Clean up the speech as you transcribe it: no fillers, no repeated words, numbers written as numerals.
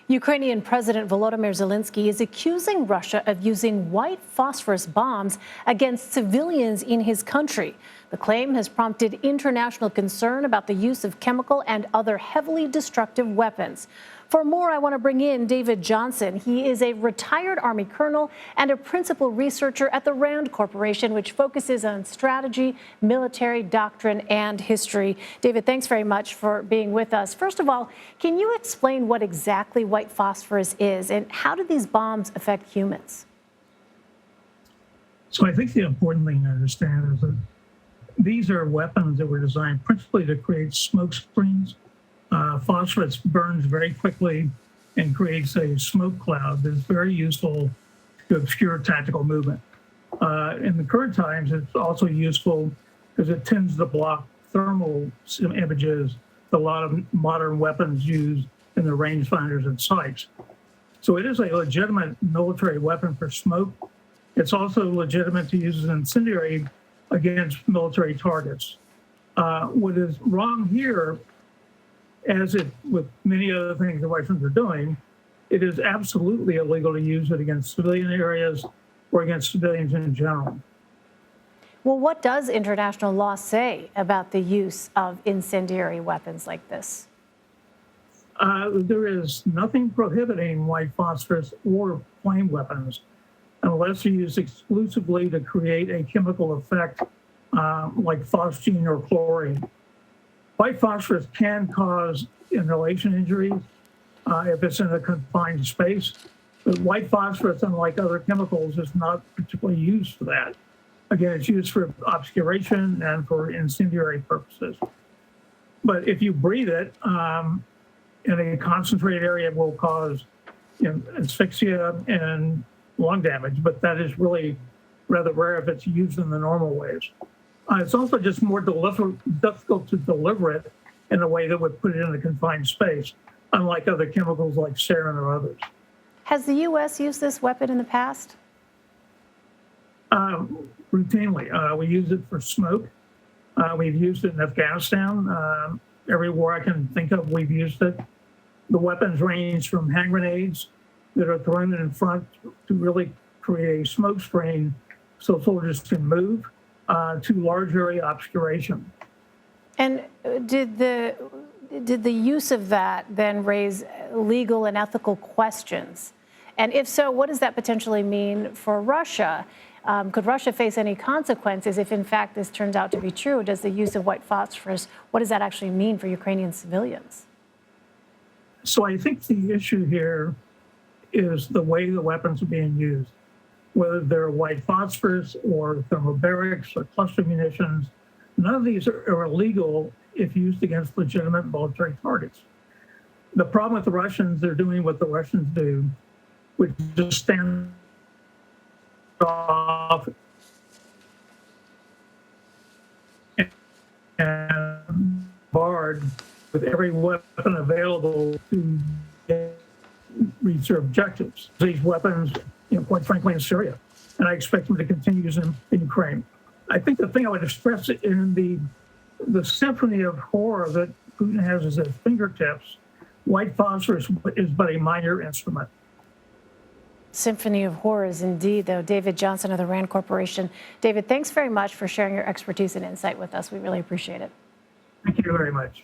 Ukrainian President Volodymyr Zelenskyy is accusing Russia of using white phosphorus bombs against civilians in his country. The claim has prompted international concern about the use of chemical and other heavily destructive weapons. For more, I want to bring in David Johnson. He is a retired Army colonel and a principal researcher at the RAND Corporation, which focuses on strategy, military doctrine, and history. David, thanks very much for being with us. First of all, can you explain what exactly white phosphorus is and how do these bombs affect humans? So I think the important thing to understand is that these are weapons that were designed principally to create smoke screens. Phosphorus burns very quickly and creates a smoke cloud that's very useful to obscure tactical movement. In the current times, it's also useful because it tends to block thermal images that a lot of modern weapons use in the rangefinders and sights. So it is a legitimate military weapon for smoke. It's also legitimate to use as an incendiary against military targets. What is wrong here, as it with many other things the Russians are doing, it is absolutely illegal to use it against civilian areas or against civilians in general. Well, what does international law say about the use of incendiary weapons like this? There is nothing prohibiting white phosphorus or flame weapons unless they're used exclusively to create a chemical effect like phosgene or chlorine. White phosphorus can cause inhalation injuries if it's in a confined space, but white phosphorus, unlike other chemicals, is not particularly used for that. Again, it's used for obscuration and for incendiary purposes. But if you breathe it in a concentrated area, it will cause asphyxia and lung damage, but that is really rather rare if it's used in the normal ways. It's also just more difficult to deliver it in a way that would put it in a confined space, unlike other chemicals like sarin or others. Has the U.S. used this weapon in the past? Routinely. We use it for smoke. We've used it in Afghanistan. Every war I can think of, we've used it. The weapons range from hand grenades that are thrown in front to really create a smoke screen so soldiers can move, to large area obscuration. And did the use of that then raise legal and ethical questions? And if so, what does that potentially mean for Russia? Could Russia face any consequences if, in fact, this turns out to be true? Does the use of white phosphorus, what does that actually mean for Ukrainian civilians? So I think the issue here is the way the weapons are being used, whether they're white phosphorus or thermobarics or cluster munitions. None of these are illegal if used against legitimate military targets. The problem with the Russians, they're doing what the Russians do, which is stand off and barred with every weapon available to reach their objectives. These weapons, quite frankly, in Syria, and I expect them to continue using them in Ukraine. I think the thing I would stress in the symphony of horror that Putin has at his fingertips, white phosphorus is but a minor instrument. Symphony of horrors, indeed, though. David Johnson of the RAND Corporation. David, thanks very much for sharing your expertise and insight with us. We really appreciate it. Thank you very much.